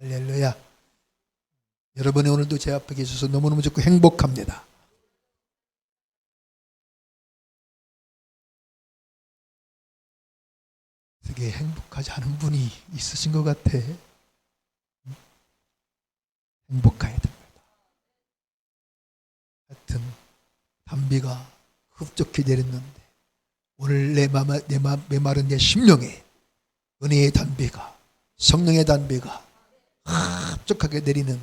할렐루야. 여러분이 오늘도 제 앞에 계셔서 너무너무 좋고 행복합니다. 되게 행복하지 않은 분이 있으신 것 같아. 행복해야 됩니다. 하여튼 단비가 흡족히 내렸는데 오늘 내 메마른 내 심령에 은혜의 단비가, 성령의 단비가 흡족하게 내리는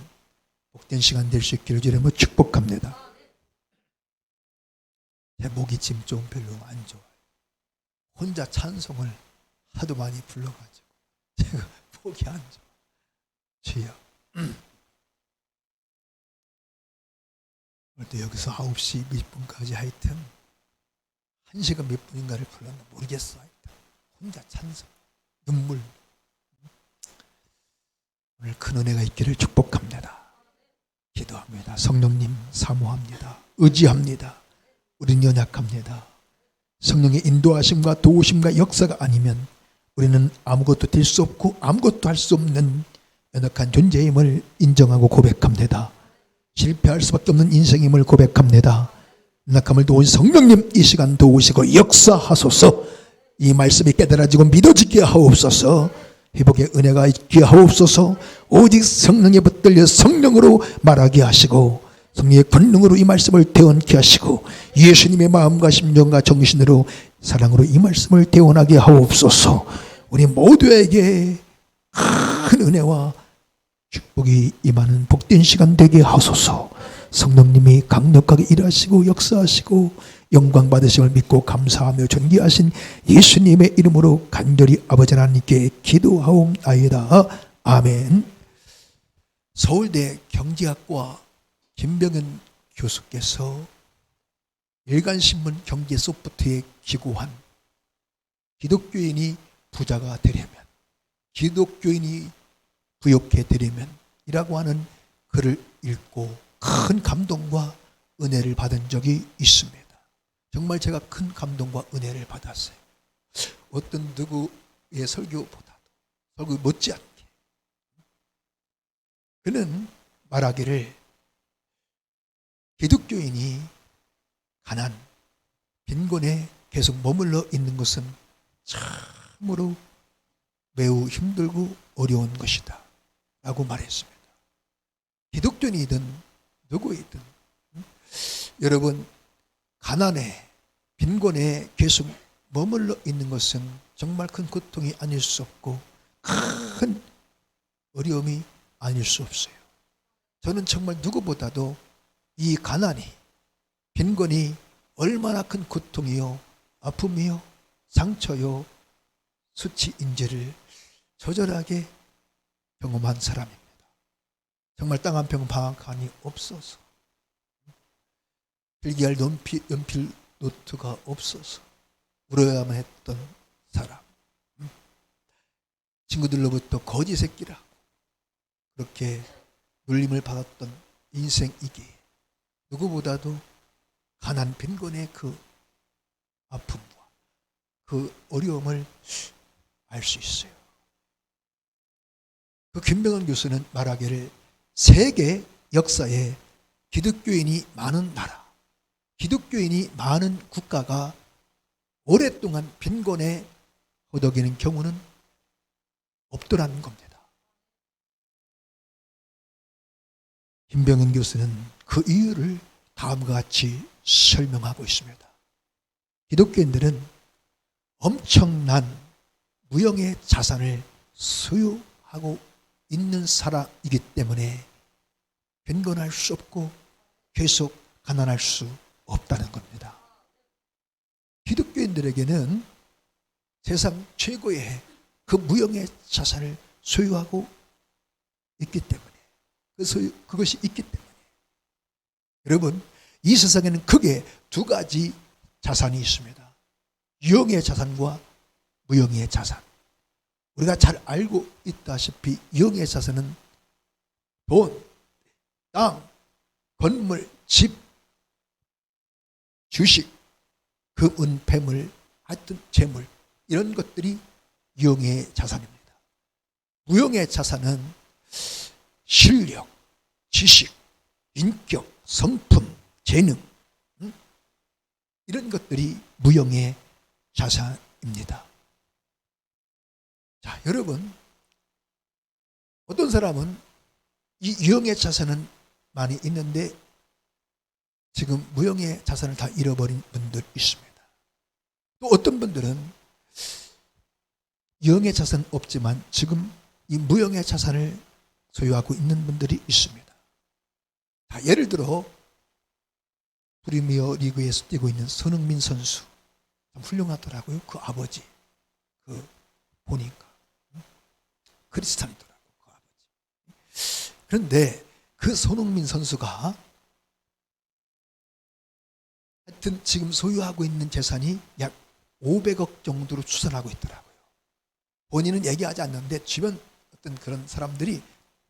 복된 시간 될 수 있기를 주님으로 축복합니다. 제 목이 지금 좀 별로 안 좋아요. 혼자 찬송을 하도 많이 불러가지고 제가 목이 안 좋아. 주여, 오늘도 여기서 9시 몇 분까지 하여튼 1시간 몇 분인가를 불렀나 모르겠어. 하여튼 혼자 찬송, 눈물. 오늘 큰 은혜가 있기를 축복합니다. 기도합니다. 성령님 사모합니다. 의지합니다. 우리는 연약합니다. 성령의 인도하심과 도우심과 역사가 아니면 우리는 아무것도 될 수 없고 아무것도 할 수 없는 연약한 존재임을 인정하고 고백합니다. 실패할 수밖에 없는 인생임을 고백합니다. 연약함을 도우신 성령님, 이 시간 도우시고 역사하소서. 이 말씀이 깨달아지고 믿어지게 하옵소서. 회복의 은혜가 있게 하옵소서. 오직 성령에 붙들려 성령으로 말하게 하시고 성령의 권능으로 이 말씀을 대언케 하시고 예수님의 마음과 심정과 정신으로 사랑으로 이 말씀을 대언하게 하옵소서. 우리 모두에게 큰 은혜와 축복이 임하는 복된 시간 되게 하소서. 성령님이 강력하게 일하시고 역사하시고 영광 받으심을 믿고 감사하며 존귀하신 예수님의 이름으로 간절히 아버지 하나님께 기도하옵나이다. 아멘. 서울대 경제학과 김병현 교수께서 일간신문 경제소프트에 기고한 기독교인이 부자가 되려면, 기독교인이 부욕해 되려면 이라고 하는 글을 읽고 큰 감동과 은혜를 받은 적이 있습니다. 정말 제가 큰 감동과 은혜를 받았어요. 어떤 누구의 설교보다도 설교 못지않게 그는 말하기를 기독교인이 가난, 빈곤에 계속 머물러 있는 것은 참으로 매우 힘들고 어려운 것이다 라고 말했습니다. 기독교인이든 누구이든 여러분, 가난에 빈곤에 계속 머물러 있는 것은 정말 큰 고통이 아닐 수 없고 큰 어려움이 아닐 수 없어요. 저는 정말 누구보다도 이 가난이, 빈곤이 얼마나 큰 고통이요, 아픔이요, 상처요, 수치인지를 처절하게 경험한 사람입니다. 정말 땅 한 평 방앗간이 없어서, 필기할 연필 노트가 없어서 울어야만 했던 사람, 친구들로부터 거지 새끼라고 그렇게 놀림을 받았던 인생이기에 누구보다도 가난 빈곤의 그 아픔과 그 어려움을 알 수 있어요. 그 김병헌 교수는 말하기를 세계 역사에 기독교인이 많은 나라, 기독교인이 많은 국가가 오랫동안 빈곤에 허덕이는 경우는 없더라는 겁니다. 김병헌 교수는 그 이유를 다음과 같이 설명하고 있습니다. 기독교인들은 엄청난 무형의 자산을 소유하고 있는 사람이기 때문에 빈곤할 수 없고 계속 가난할 수 없다는 겁니다. 기독교인들에게는 세상 최고의 그 무형의 자산을 소유하고 있기 때문에, 그것이 있기 때문에 여러분, 이 세상에는 크게 두 가지 자산이 있습니다. 유형의 자산과 무형의 자산. 우리가 잘 알고 있다시피 유형의 자산은 돈, 땅, 건물, 집, 주식, 금은, 폐물, 하여튼 재물, 이런 것들이 유형의 자산입니다. 무형의 자산은 지식, 인격, 성품, 재능, 이런 것들이 무형의 자산입니다. 자, 여러분, 어떤 사람은 이 유형의 자산은 많이 있는데 지금 무형의 자산을 다 잃어버린 분들 있습니다. 또 어떤 분들은 유형의 자산 없지만 지금 이 무형의 자산을 소유하고 있는 분들이 있습니다. 자, 예를 들어 프리미어 리그에서 뛰고 있는 손흥민 선수, 참 훌륭하더라고요. 그 아버지, 보니까 크리스찬이더라고요. 그 아버지. 그런데 그 손흥민 선수가 하여튼 지금 소유하고 있는 재산이 약 500억 정도로 추산하고 있더라고요. 본인은 얘기하지 않는데 주변 어떤 그런 사람들이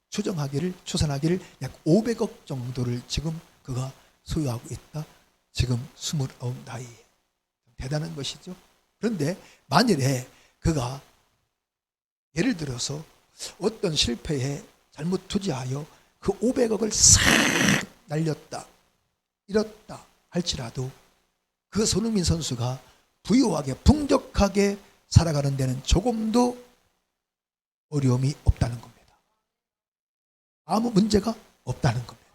추산하기를 약 500억 정도를 지금 그가 소유하고 있다. 지금 29 나이에. 대단한 것이죠. 그런데 만일에 그가 예를 들어서 어떤 실패에 잘못 투자하여 그 500억을 싹 날렸다, 잃었다 할지라도 그 손흥민 선수가 부유하게 풍족하게 살아가는 데는 조금도 어려움이 없다는 겁니다. 아무 문제가 없다는 겁니다.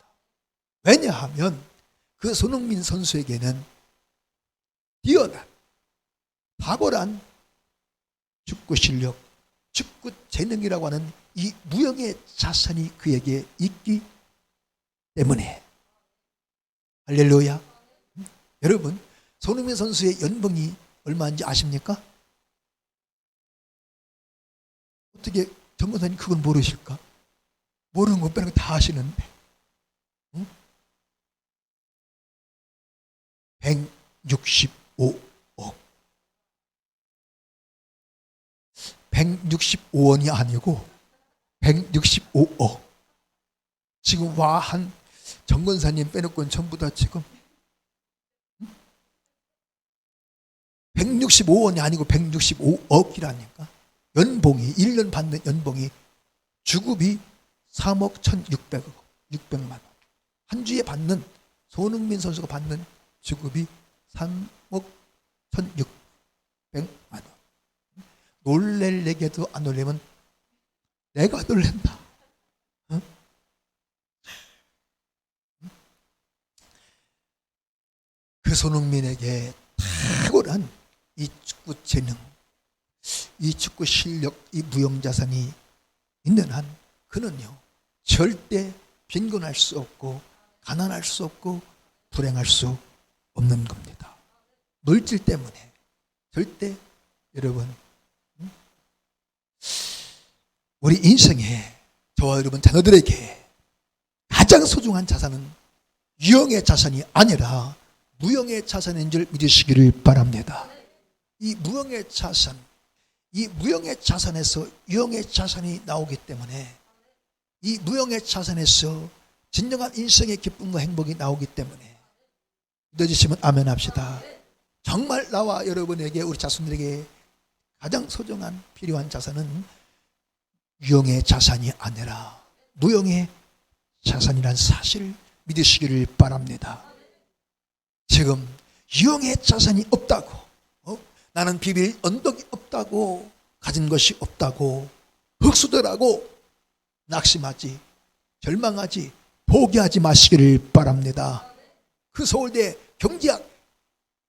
왜냐하면 그 손흥민 선수에게는 뛰어난 탁월한 축구 실력, 축구 재능이라고 하는 이 무형의 자산이 그에게 있기 때문에. 할렐루야. 여러분, 손흥민 선수의 연봉이 얼마인지 아십니까? 어떻게 정권사님 그걸 모르실까? 모르는 것 빼는 거 다 아시는데. 165억. 165원이 아니고 165억. 지금 한 정권사님 빼놓고는 전부 다 지금 165원이 아니고 165억이라니까. 연봉이 1년 받는 연봉이 주급이 3억 1,600만 원. 한 주에 받는 손흥민 선수가 받는 주급이 3억 1,600만 원. 놀랄래게도 안 놀라면 내가 놀란다. 어? 그 손흥민에게 탁월한 이 축구 재능, 이 축구 실력, 이 무형자산이 있는 한 그는요 절대 빈곤할 수 없고 가난할 수 없고 불행할 수 없는 겁니다. 물질 때문에 절대 여러분 우리 인생에 저와 여러분 자녀들에게 가장 소중한 자산은 유형의 자산이 아니라 무형의 자산인 줄 믿으시기를 바랍니다. 이 무형의 자산, 이 무형의 자산에서 유형의 자산이 나오기 때문에 이 무형의 자산에서 진정한 인생의 기쁨과 행복이 나오기 때문에 믿어주시면 아멘 합시다. 정말 나와 여러분에게 우리 자손들에게 가장 소중한 필요한 자산은 유형의 자산이 아니라 무형의 자산이라는 사실을 믿으시기를 바랍니다. 지금 유형의 자산이 없다고, 나는 비빌 언덕이 없다고, 가진 것이 없다고 흙수저라고 낙심하지, 절망하지, 포기하지 마시기를 바랍니다. 그 서울대 경제학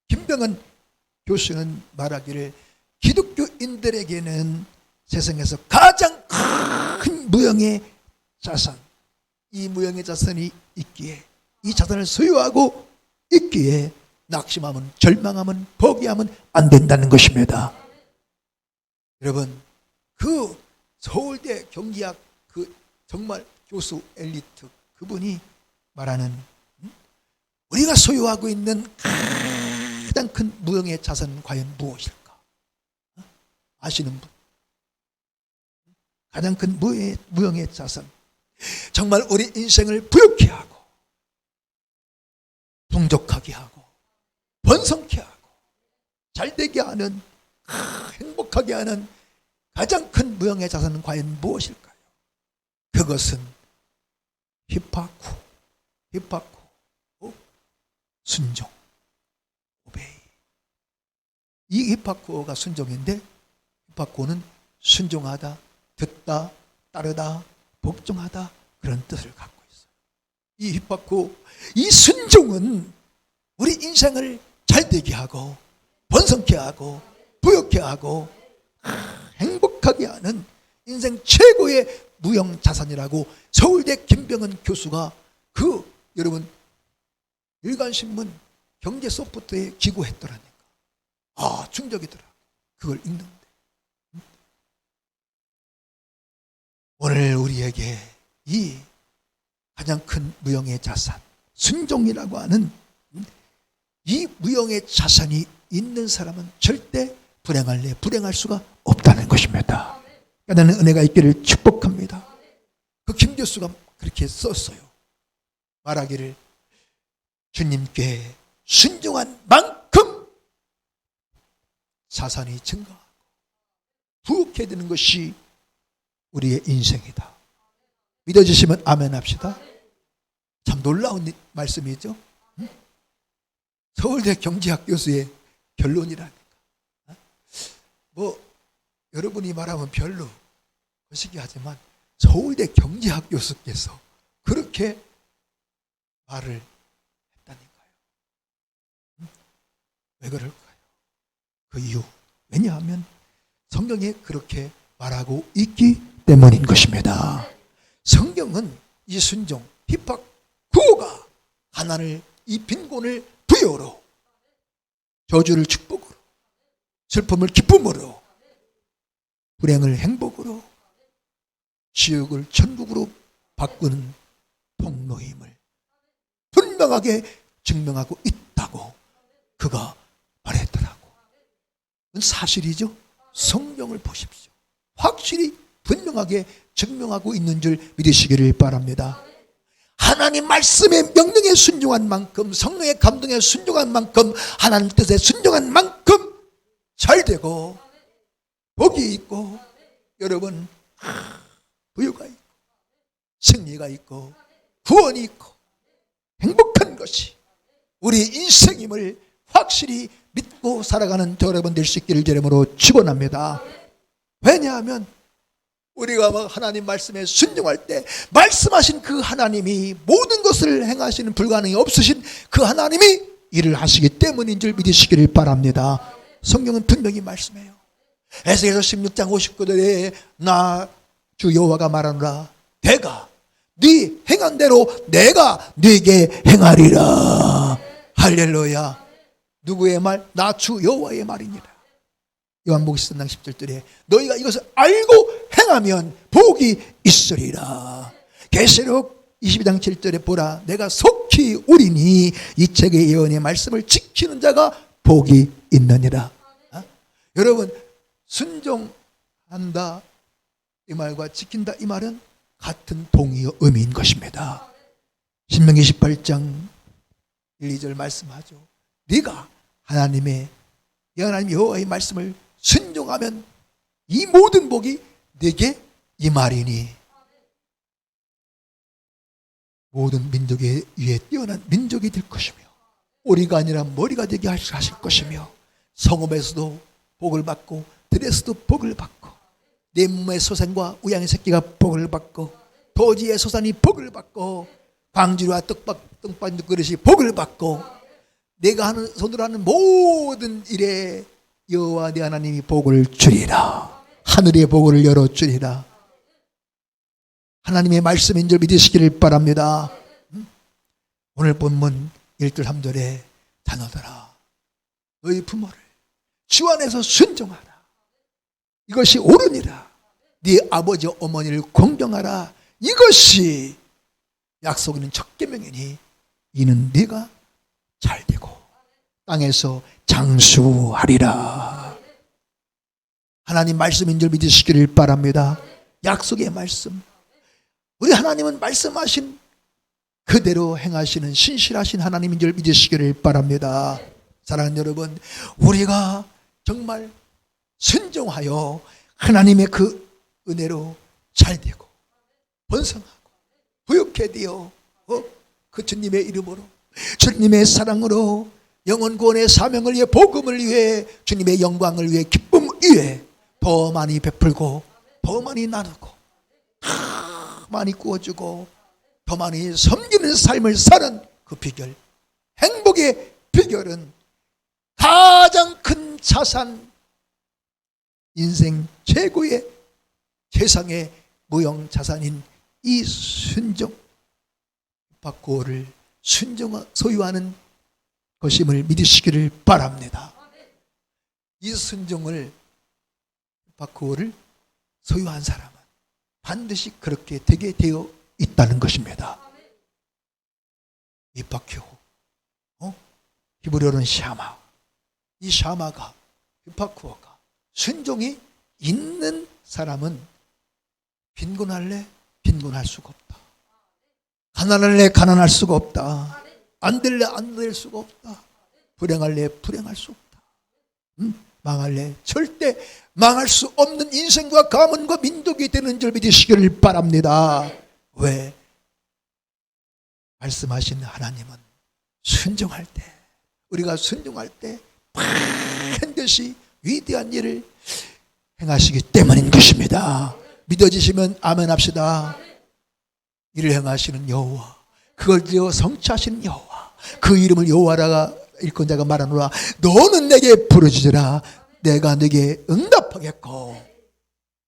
김병헌 교수는 말하기를 기독교인들에게는 세상에서 가장 큰 무형의 자산, 이 무형의 자산이 있기에, 이 자산을 소유하고 있기에 낙심하면, 절망하면, 포기하면 안 된다는 것입니다. 여러분, 그 서울대 경제학 그 정말 교수 엘리트 그분이 말하는 우리가 소유하고 있는 가장 큰 무형의 자산은 과연 무엇일까? 아시는 분? 가장 큰 무형의 자산, 정말 우리 인생을 부욕케 하고 풍족하게 하고 번성케 하고 잘되게 하는, 행복하게 하는 가장 큰 무형의 자산은 과연 무엇일까요? 그것은 히파쿠, 순종, 오베이. 이 히파쿠어가 순종인데, 히파쿠어는 순종하다, 듣다, 따르다, 복종하다, 그런 뜻을 갖고 있어요. 이 히파쿠어, 이 순종은 우리 인생을 잘되게 하고 번성케 하고 부욕케 하고 행복하게 하는 인생 최고의 무형자산이라고 서울대 김병은 교수가 여러분 일간신문 경제소프트에 기고했더라니까. 충격이더라. 그걸 읽는데 오늘 우리에게 이 가장 큰 무형의 자산 순종이라고 하는 이 무형의 자산이 있는 사람은 절대 불행할 수가 없다는 것입니다. 나는 은혜가 있기를 축복합니다. 그 김 교수가 그렇게 썼어요. 말하기를 주님께 순종한 만큼 자산이 증가하고 부욕해 되는 것이 우리의 인생이다. 믿어주시면 아멘 합시다. 참 놀라운 말씀이죠. 서울대 경제학 교수의 결론이라니까. 여러분이 말하면 별로 거시기하지만 서울대 경제학 교수께서 그렇게 말을 했다니까요. 왜 그럴까요? 그 이유, 왜냐하면 성경에 그렇게 말하고 있기 때문인 것입니다. 성경은 이 순종, 핍박, 구호가 가난을, 이 빈곤을 부여로, 저주를 축복으로, 슬픔을 기쁨으로, 불행을 행복으로, 지옥을 천국으로 바꾸는 통로임을 분명하게 증명하고 있다고 그가 말했더라고. 사실이죠. 성경을 보십시오. 확실히 분명하게 증명하고 있는 줄 믿으시기를 바랍니다. 하나님 말씀의 명령에 순종한 만큼, 성령의 감동에 순종한 만큼, 하나님 뜻에 순종한 만큼 잘 되고 복이 있고, 여러분 부유가 있고 승리가 있고 구원이 있고 행복한 것이 우리 인생임을 확실히 믿고 살아가는 여러분 될 수 있기를 주님으로 축원합니다. 왜냐하면 우리가 하나님 말씀에 순종할 때 말씀하신 그 하나님이 모든 것을 행하시는 불가능이 없으신 그 하나님이 일을 하시기 때문인 줄 믿으시기를 바랍니다. 성경은 분명히 말씀해요. 에스겔서 16장 59절에 나 주 여호와가 말하노라 내가 네 행한 대로 내가 네게 행하리라. 할렐루야. 누구의 말? 나 주 여호와의 말이니라. 요한복음 13장 10절에 너희가 이것을 알고 행하면 복이 있으리라. 계시록 22장 7절에 보라 내가 속히 오리니 이 책의 예언의 말씀을 지키는 자가 복이 있느니라. 여러분 순종한다 이 말과 지킨다 이 말은 같은 동의어 의미인 것입니다. 신명기 18장 1, 2절 말씀하죠. 네가 하나님 여호와의 말씀을 순종하면 이 모든 복이 네게 임하리니 모든 민족에 위에 뛰어난 민족이 될 것이며 오리가 아니라 머리가 되게 하실 것이며 성읍에서도 복을 받고 들에서도 복을 받고 내 몸의 소산과 우양의 새끼가 복을 받고 도지의 소산이 복을 받고 방주와 떡밥 그릇이 복을 받고 내가 손으로 하는 모든 일에 여호와 네 하나님이 복을 주리라. 하늘의 복을 열어주리라. 하나님의 말씀인 줄 믿으시기를 바랍니다. 오늘 본문 1절 3절에 자녀들아 너희 부모를 주 안에서 순종하라. 이것이 옳으니라. 네 아버지 어머니를 공경하라. 이것이 약속 있는 첫 계명이니 이는 네가 잘되고 땅에서 장수하리라. 하나님 말씀인 줄 믿으시기를 바랍니다. 약속의 말씀. 우리 하나님은 말씀하신 그대로 행하시는 신실하신 하나님인 줄 믿으시기를 바랍니다. 사랑하는 여러분, 우리가 정말 순종하여 하나님의 그 은혜로 잘되고 번성하고 부욕해 되어 그 주님의 이름으로, 주님의 사랑으로 영혼 구원의 사명을 위해, 복음을 위해, 주님의 영광을 위해, 기쁨 위해 더 많이 베풀고 더 많이 나누고 더 많이 구워주고 더 많이 섬기는 삶을 사는 그 비결, 행복의 비결은 가장 큰 자산, 인생 최고의 세상의 무형 자산인 이 순종, 핍박구호를 순종 소유하는 것임을 믿으시기를 바랍니다. 이 순종을, 핍박구호를 소유한 사람은 반드시 그렇게 되게 되어 있다는 것입니다. 핍박구호, 히브리어로는 샤마, 이 샤마가, 핍박구호가 순종이 있는 사람은 빈곤할래? 빈곤할 수가 없다. 가난할래? 가난할 수가 없다. 안 될래? 안 될 수가 없다. 불행할래? 불행할 수 없다. 망할래? 절대 망할 수 없는 인생과 가문과 민족이 되는 줄 믿으시기를 바랍니다. 왜? 말씀하신 하나님은 순종할 때, 우리가 순종할 때 반드시 위대한 일을 행하시기 때문인 것입니다. 믿어지시면 아멘 합시다. 이를 행하시는 여호와, 그걸 지어 성취하시는 여호와, 그 이름을 여호와라가 일꾼 자가 말하노라. 너는 내게 부르짖으라. 내가 내게 응답하겠고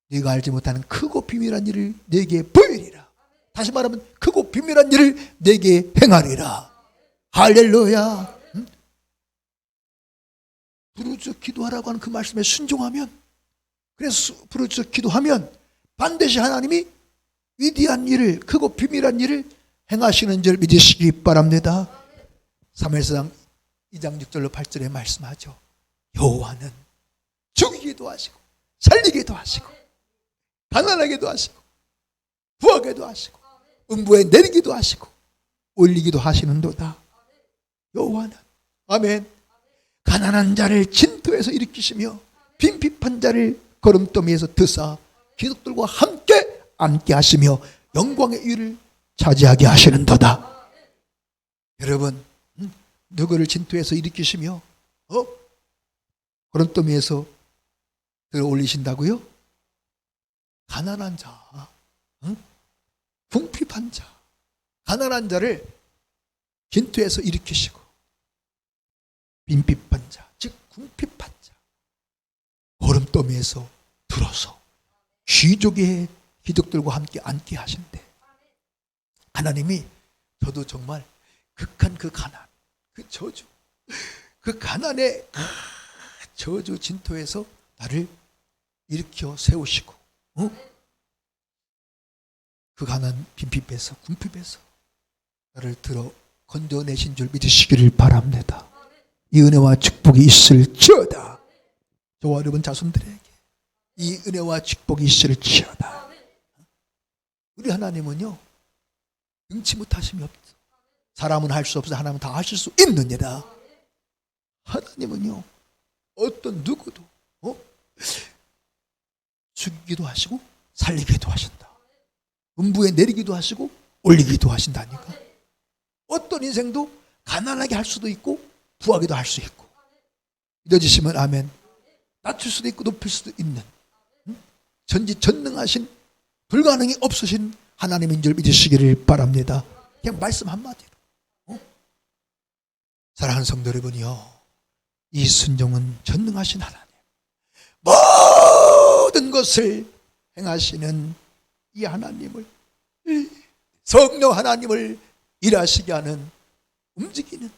네가 알지 못하는 크고 비밀한 일을 내게 보이리라. 다시 말하면 크고 비밀한 일을 내게 행하리라. 할렐루야. 부르짖어 기도하라고 하는 그 말씀에 순종하면, 그래서 부르짖어 기도하면 반드시 하나님이 위대한 일을, 크고 비밀한 일을 행하시는 줄 믿으시기 바랍니다. 사무엘상 2장 6절로 8절에 말씀하죠. 여호와는 죽이기도 하시고 살리기도 하시고 가난하게도 하시고 부하게도 하시고 음부에 내리기도 하시고 올리기도 하시는도다. 여호와는, 아멘, 가난한 자를 진토에서 일으키시며 빈핍한 자를 거름더미에서 드사 기독들과 함께 앉게 하시며 영광의 일을 차지하게 하시는도다. 여러분, 누구를 진토에서 일으키시며 거름더미에서 들어 올리신다고요? 가난한 자, 궁핍한 자, 가난한 자를 진토에서 일으키시고 빈핍한 자, 즉 궁핍한 자, 거름더미에서 들어서 귀족의 기독들과 함께 앉게 하신대. 하나님이 저도 정말 극한 그 가난, 그 저주, 그 가난의 저주 진토에서 나를 일으켜 세우시고 그 가난 빈핍에서 궁핍에서 나를 들어 건져내신 줄 믿으시기를 바랍니다. 이 은혜와 축복이 있을지어다. 저와 여러분 자손들에게 이 은혜와 축복이 있을지어다. 우리 하나님은요, 능치 못하심이 없어. 사람은 할 수 없어, 하나님은 다 하실 수 있느니라. 하나님은요, 어떤 누구도 죽이기도 하시고 살리기도 하신다. 음부에 내리기도 하시고 올리기도 하신다니까. 어떤 인생도 가난하게 할 수도 있고 부하게도 할 수 있고, 믿어지시면 아멘. 낮출 수도 있고 높일 수도 있는 전지전능하신, 불가능이 없으신 하나님인 줄 믿으시기를 바랍니다. 그냥 말씀 한마디로. 사랑하는 성도 여러분이요, 이 순종은 전능하신 하나님, 모든 것을 행하시는 이 하나님을, 이 성령 하나님을 일하시게 하는, 움직이는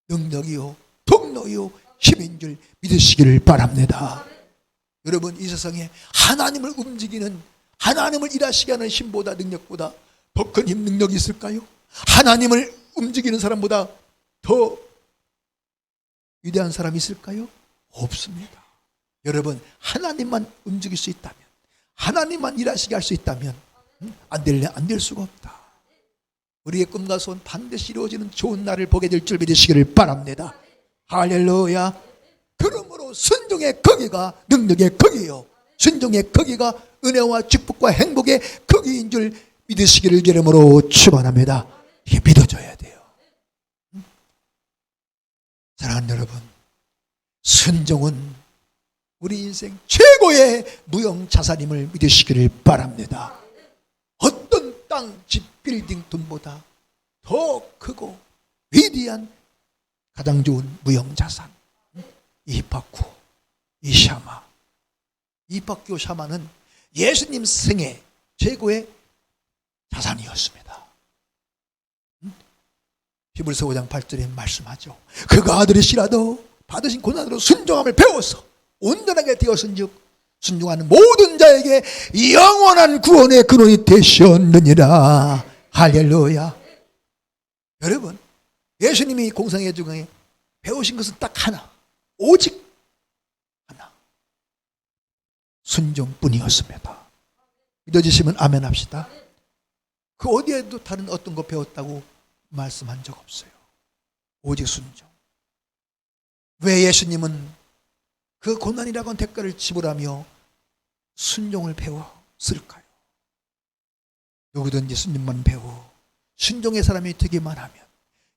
능력이요 통로요 힘인 줄 믿으시기를 바랍니다. 여러분, 이 세상에 하나님을 움직이는, 하나님을 일하시게 하는 힘보다, 능력보다 더 큰 힘, 능력이 있을까요? 하나님을 움직이는 사람보다 더 위대한 사람이 있을까요? 없습니다. 여러분, 하나님만 움직일 수 있다면, 하나님만 일하시게 할 수 있다면 안 될래? 안 될 수가 없다. 우리의 꿈과 소원 반드시 이루어지는 좋은 날을 보게 될 줄 믿으시기를 바랍니다. 할렐루야. 그러므로 순종의 거기가 능력의 거기요, 순종의 거기가 은혜와 축복과 행복의 거기인 줄 믿으시기를 이름으로 축원합니다. 이게 믿어줘야 돼요. 사랑하는 여러분, 순종은 우리 인생 최고의 무형자산임을 믿으시기를 바랍니다. 어떤 땅, 집, 빌딩, 돈보다 더 크고 위대한 가장 좋은 무형자산, 이 바쿠, 이 샤마. 이 바쿠 샤마는 예수님 생애 최고의 자산이었습니다. 히브리서 5장 8절에 말씀하죠. 그가 아들이시라도 받으신 고난으로 순종함을 배워서 온전하게 되었은즉 순종하는 모든 자에게 영원한 구원의 근원이 되셨느니라. 할렐루야. 여러분, 예수님이 공생애 중에 배우신 것은 딱 하나, 오직 하나, 순종뿐이었습니다. 믿어지시면 아멘 합시다. 그 어디에도 다른 어떤 거 배웠다고 말씀한 적 없어요. 오직 순종. 왜 예수님은 그 고난이라고 하는 대가를 지불하며 순종을 배웠을까요? 누구든지 순종만 배워 순종의 사람이 되기만 하면,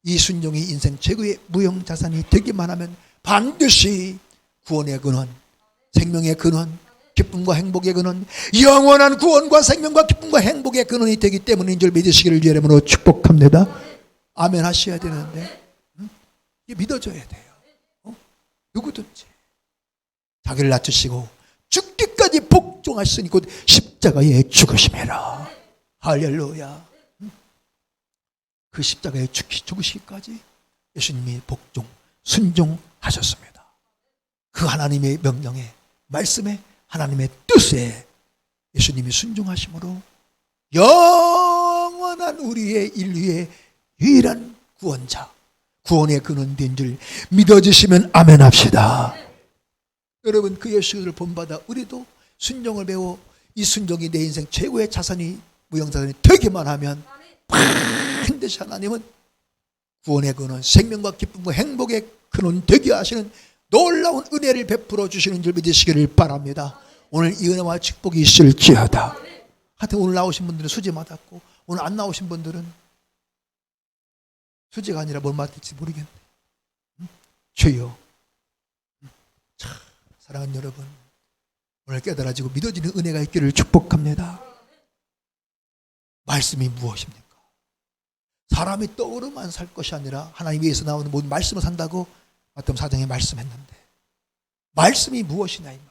이 순종이 인생 최고의 무형자산이 되기만 하면 반드시 구원의 근원, 생명의 근원, 기쁨과 행복의 근원, 영원한 구원과 생명과 기쁨과 행복의 근원이 되기 때문인 줄 믿으시기를 주의 이름으로 축복합니다. 아멘 하셔야 되는데 이게 믿어줘야 돼요. 누구든지 자기를 낮추시고 죽기까지 복종하시니 곧 십자가에 죽으심이라. 할렐루야. 그 십자가에 죽으시기까지 예수님이 복종, 순종하셨습니다. 그 하나님의 명령에, 말씀에, 하나님의 뜻에 예수님이 순종하심으로 영원한 우리의 인류의 유일한 구원자, 구원의 근원 된 줄 믿어주시면 아멘 합시다. 여러분, 그 예수를 본받아 우리도 순종을 배워 이 순종이 내 인생 최고의 자산이, 무형자산이 되기만 하면 반드시 하나님은 구원의 근원, 생명과 기쁨과 행복의 근원 되게 하시는 놀라운 은혜를 베풀어 주시는 줄 믿으시기를 바랍니다. 오늘 이 은혜와 축복이 있을지어다. 하여튼 오늘 나오신 분들은 수지 맞았고, 오늘 안 나오신 분들은 수지가 아니라 뭘 맞을지 모르겠네. 주여. 참, 사랑하는 여러분, 오늘 깨달아지고 믿어지는 은혜가 있기를 축복합니다. 말씀이 무엇입니까? 사람이 떠오르만 살 것이 아니라 하나님 위에서 나오는 모든 말씀을 산다고 마태복음 4장에 말씀했는데, 말씀이 무엇이냐 이 말이에요.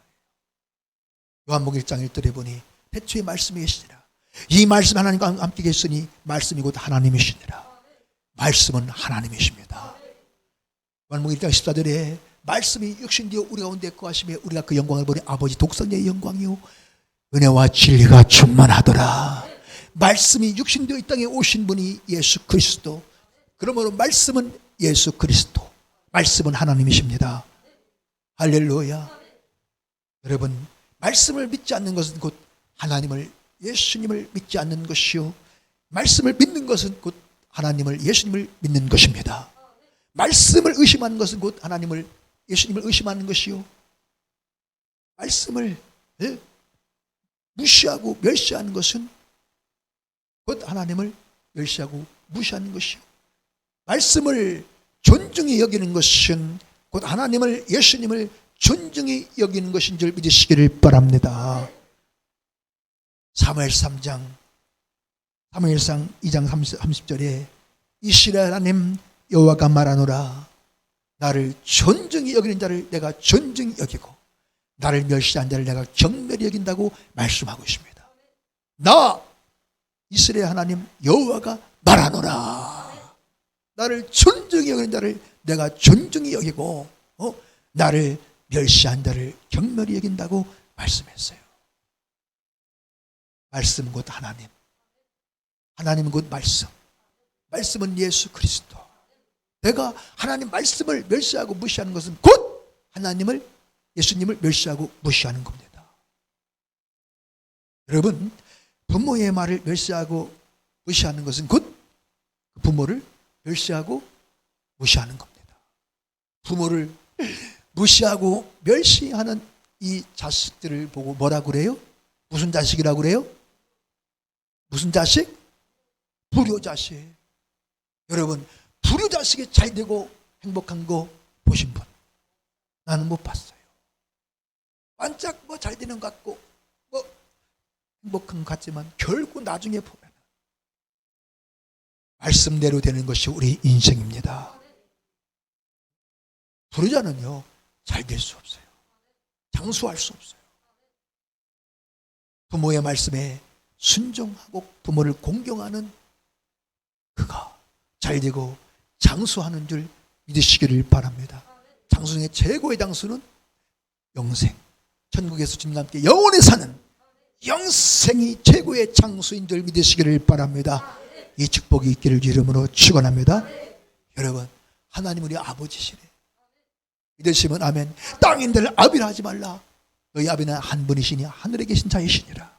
요한복음 1장 1절에 보니 태초에 말씀이 계시니라. 이 말씀 하나님과 함께 계시니 말씀이 곧 하나님이시니라. 말씀은 하나님이십니다. 요한복음 1장 14절에 말씀이 육신되어 우리 가운데 거하시며 우리가 그 영광을 보니 아버지 독생자의 영광이요 은혜와 진리가 충만하더라. 말씀이 육신되어 이 땅에 오신 분이 예수 그리스도. 그러므로 말씀은 예수 그리스도, 말씀은 하나님이십니다. 할렐루야. 여러분, 말씀을 믿지 않는 것은 곧 하나님을, 예수님을 믿지 않는 것이요, 말씀을 믿는 것은 곧 하나님을, 예수님을 믿는 것입니다. 말씀을 의심하는 것은 곧 하나님을, 예수님을 의심하는 것이요, 말씀을 무시하고 멸시하는 것은 곧 하나님을 멸시하고 무시하는 것이요, 말씀을 존중히 여기는 것은 곧 하나님을, 예수님을 존중히 여기는 것인 줄 믿으시기를 바랍니다. 사무엘상 2장 30절에 이스라엘 하나님 여호와가 말하노라. 나를 존중히 여기는 자를 내가 존중히 여기고 나를 멸시한 자를 내가 경멸히 여긴다고 말씀하고 있습니다. 나 이스라엘 하나님 여호와가 말하노라. 나를 존중히 여기는 자를 내가 존중히 여기고 나를 멸시한 자를 경멸히 여긴다고 말씀했어요. 말씀 곧 하나님, 하나님은 곧 말씀, 말씀은 예수 그리스도. 내가 하나님 말씀을 멸시하고 무시하는 것은 곧 하나님을, 예수님을 멸시하고 무시하는 겁니다. 여러분, 부모의 말을 멸시하고 무시하는 것은 곧 부모를 멸시하고 무시하는 겁니다. 부모를 무시하고 멸시하는 이 자식들을 보고 뭐라고 그래요? 무슨 자식이라고 그래요? 무슨 자식? 불효자식. 여러분, 불효자식이 잘 되고 행복한 거 보신 분? 나는 못 봤어요. 반짝 뭐 잘 되는 것 같고 뭐 행복한 것 같지만 결국 나중에 보면 말씀대로 되는 것이 우리 인생입니다. 불효자는요, 잘 될 수 없어요. 장수할 수 없어요. 부모의 말씀에 순종하고 부모를 공경하는 그가 잘 되고 장수하는 줄 믿으시기를 바랍니다. 장수 중에 최고의 장수는 영생, 천국에서 주님과 함께 영원히 사는 영생이 최고의 장수인 줄 믿으시기를 바랍니다. 이 축복이 있기를 이름으로 축원합니다. 여러분, 하나님 우리 아버지시래. 믿으시면 아멘. 땅인들 아비라 하지 말라. 너희 아비는 한 분이시니 하늘에 계신 자이시니라.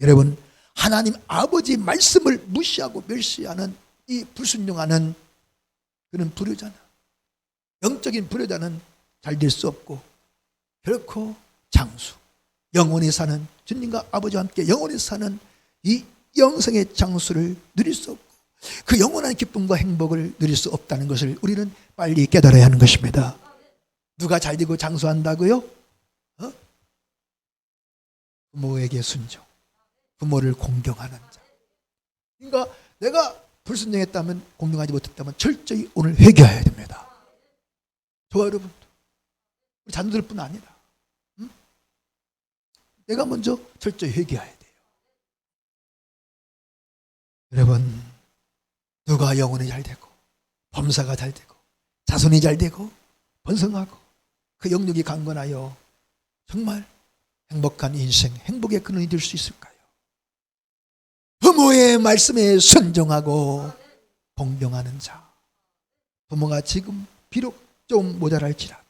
여러분, 하나님 아버지 말씀을 무시하고 멸시하는 이 불순종하는 그는 불효자나, 영적인 불효자는 잘 될 수 없고 결코 장수, 영원히 사는 주님과 아버지와 함께 영원히 사는 이 영생의 장수를 누릴 수 없고 그 영원한 기쁨과 행복을 누릴 수 없다는 것을 우리는 빨리 깨달아야 하는 것입니다. 누가 잘 되고 장수한다고요? 부모에게 순종, 부모를 공경하는 자. 그러니까 내가 불순종했다면, 공경하지 못했다면 철저히 오늘 회개해야 됩니다. 저와 여러분도, 우리 자녀들뿐 아니라 내가 먼저 철저히 회개해야 돼요. 여러분, 누가 영혼이 잘 되고 범사가 잘 되고 자손이 잘 되고 번성하고 그 영역이 강건하여 정말 행복한 인생, 행복의 근원이 될 수 있을까요? 부모의 말씀에 순종하고 공경하는 자. 부모가 지금 비록 좀 모자랄지라도,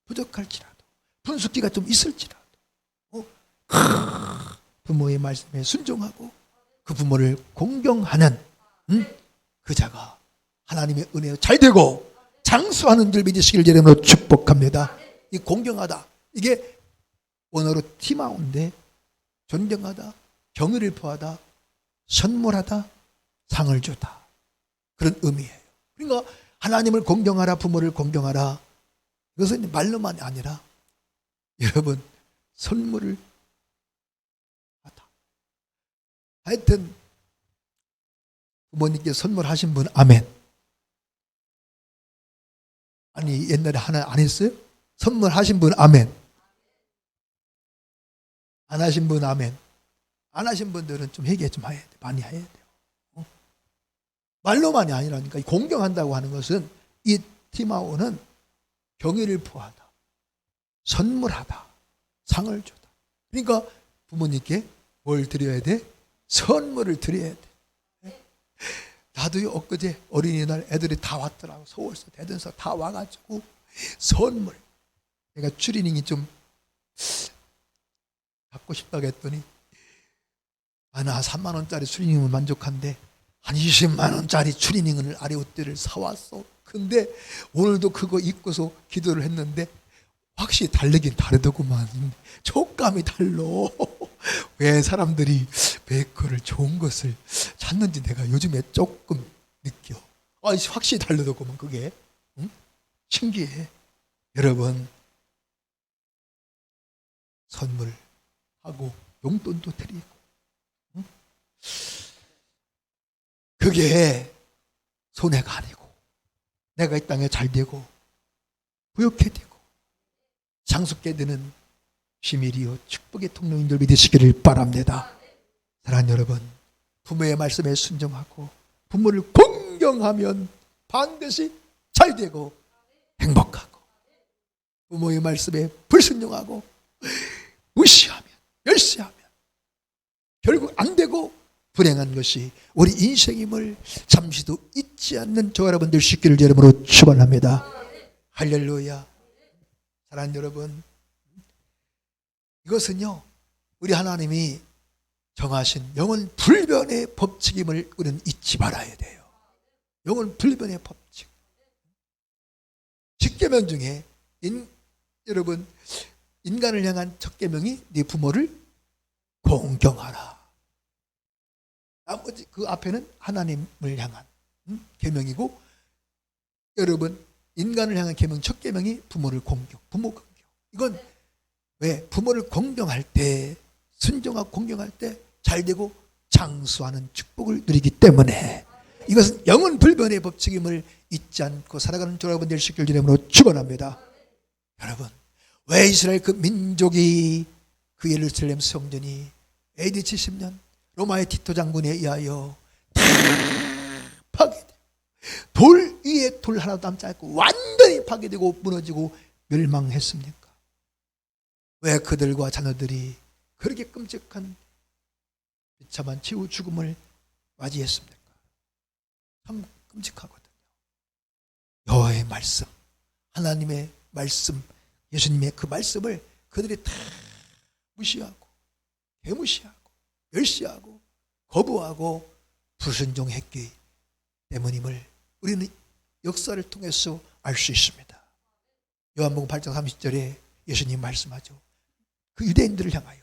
부족할지라도, 분수기가 좀 있을지라도 부모의 말씀에 순종하고 그 부모를 공경하는 그 자가 하나님의 은혜로 잘 되고 장수하는 줄 믿으시길 이름으로 축복합니다. 이 공경하다, 이게 원어로 티마오인데 존경하다, 경의를 표하다, 선물하다, 상을 주다, 그런 의미예요. 그러니까 하나님을 공경하라, 부모를 공경하라, 이것은 말로만이 아니라 여러분 선물을 하다. 하여튼 부모님께 선물하신 분 아멘. 아니 옛날에 하나 안 했어요? 선물하신 분 아멘. 안 하신 분 아멘. 안 하신 분들은 좀 회개 좀 해야 돼. 많이 해야 돼요. 말로만이 아니라니까. 공경한다고 하는 것은 이 티마오는 경의를 표하다, 선물하다, 상을 주다. 그러니까 부모님께 뭘 드려야 돼? 선물을 드려야 돼. 나도요, 엊그제 어린이날 애들이 다 왔더라고. 서울서 대전서 다 와가지고 선물, 내가 추리닝이 좀 갖고 싶다고 했더니 나 3만 원짜리 추리닝은 만족한데 한 20만 원짜리 추리닝을 아래옷들을 사왔어. 근데 오늘도 그거 입고서 기도를 했는데 확실히 다르긴 다르더구만. 촉감이 달라. 왜 사람들이 왜 그걸 좋은 것을 찾는지 내가 요즘에 조금 느껴. 확실히 다르더구만 그게. 응? 신기해. 여러분, 선물하고 용돈도 드리고, 응? 그게 손해가 아니고 내가 이 땅에 잘 되고 부욕해 되고 장수께 되는 비밀이요 축복의 통로인 줄 믿으시기를 바랍니다. 사랑하는 여러분, 부모의 말씀에 순종하고 부모를 공경하면 반드시 잘 되고 행복하고, 부모의 말씀에 불순종하고 무시하면, 멸시하면 결국 안 되고 불행한 것이 우리 인생임을 잠시도 잊지 않는 저와 여러분들 시기를 이름으로 축원합니다. 할렐루야. 사랑하는 여러분, 이것은요 우리 하나님이 정하신 영원 불변의 법칙임을 우리는 잊지 말아야 돼요. 영원 불변의 법칙. 10계명 중에 여러분 인간을 향한 첫 계명이 네 부모를 공경하라. 나머지 그 앞에는 하나님을 향한 계명이고, 여러분 인간을 향한 계명, 첫 계명이 부모 공경. 이건 왜? 부모를 공경할 때, 순종하고 공경할 때 잘되고 장수하는 축복을 누리기 때문에, 이것은 영원 불변의 법칙임을 잊지 않고 살아가는 여러분 될 수 있길 이름으로 축원합니다. 여러분, 왜 이스라엘 그 민족이, 그 예루살렘 성전이 AD 70년 로마의 티토 장군에 의하여 다 파괴되고, 돌 위에 돌 하나도 남지 않고 완전히 파괴되고 무너지고 멸망했습니까? 왜 그들과 자녀들이 그렇게 끔찍한 비참한 최후 죽음을 맞이했습니까? 참 끔찍하거든요. 여호와의 말씀, 하나님의 말씀, 예수님의 그 말씀을 그들이 다 무시하고 개무시하고 멸시하고 거부하고 불순종했기 때문임을 우리는 역사를 통해서 알 수 있습니다. 요한복음 8장 30절에 예수님 말씀하죠. 그 유대인들을 향하여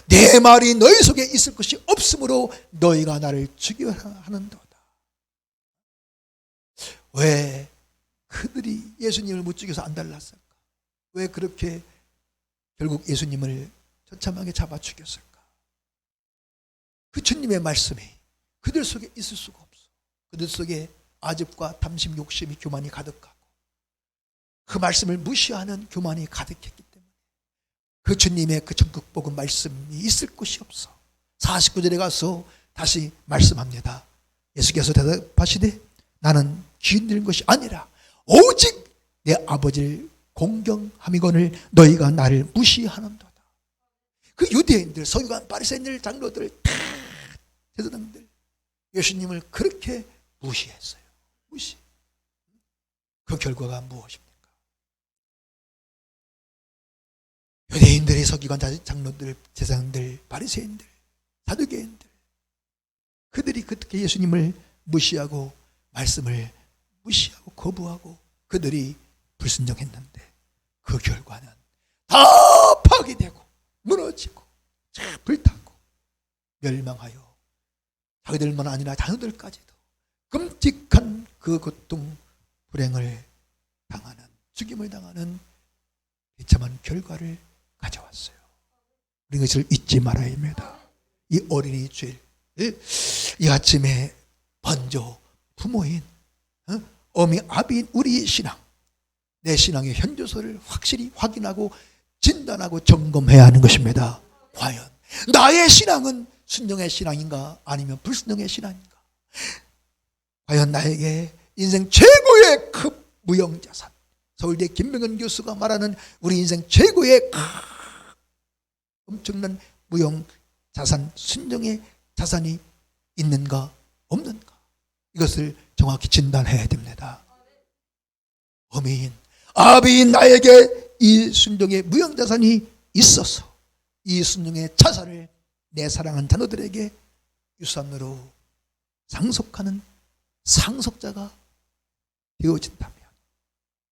내 말이 너희 속에 있을 것이 없으므로 너희가 나를 죽이려 하는도다. 왜 그들이 예수님을 못 죽여서 안 달랐을까? 왜 그렇게 결국 예수님을 처참하게 잡아 죽였을까? 그 주님의 말씀이 그들 속에 있을 수가 없어. 그들 속에 아집과 탐심, 욕심이, 교만이 가득하고 그 말씀을 무시하는 교만이 가득했기 때문에 그 주님의 그 전국복음 말씀이 있을 곳이 없어. 49절에 가서 다시 말씀합니다. 예수께서 대답하시되 나는 귀인 것이 아니라 오직 내 아버지를 공경함이거늘 너희가 나를 무시하는도다. 그 유대인들, 서기관, 바리새인들, 장로들, 다 제사장들 예수님을 그렇게 무시했어요. 무시. 그 결과가 무엇입니까? 유대인들이, 서기관, 장로들, 제사장들, 바리새인들, 사두개인들, 그들이 그렇게 예수님을 무시하고 말씀을 무시하고 거부하고 그들이 불순종했는데 그 결과는 다 파괴되고 무너지고 불타고 멸망하여 자기들만 아니라 자녀들까지도 끔찍한 그 고통, 불행을 당하는, 죽임을 당하는 비참한 결과를 가져왔어요. 우리는 것을 잊지 말아야 합니다. 이 어린이 죄를 이 아침에 먼저 부모인, 어미, 아비인 우리의 신앙, 내 신앙의 현주소를 확실히 확인하고 진단하고 점검해야 하는 것입니다. 과연 나의 신앙은 순종의 신앙인가 아니면 불순종의 신앙인가? 과연 나에게 인생 최고의 급 무형자산, 서울대 김명현 교수가 말하는 우리 인생 최고의 엄청난 무형자산, 순종의 자산이 있는가 없는가? 이것을 정확히 진단해야 됩니다. 어미인, 아비인 나에게 이 순종의 무형자산이 있어서 이 순종의 자산을 내 사랑하는 자녀들에게 유산으로 상속하는 상속자가 되어진다면,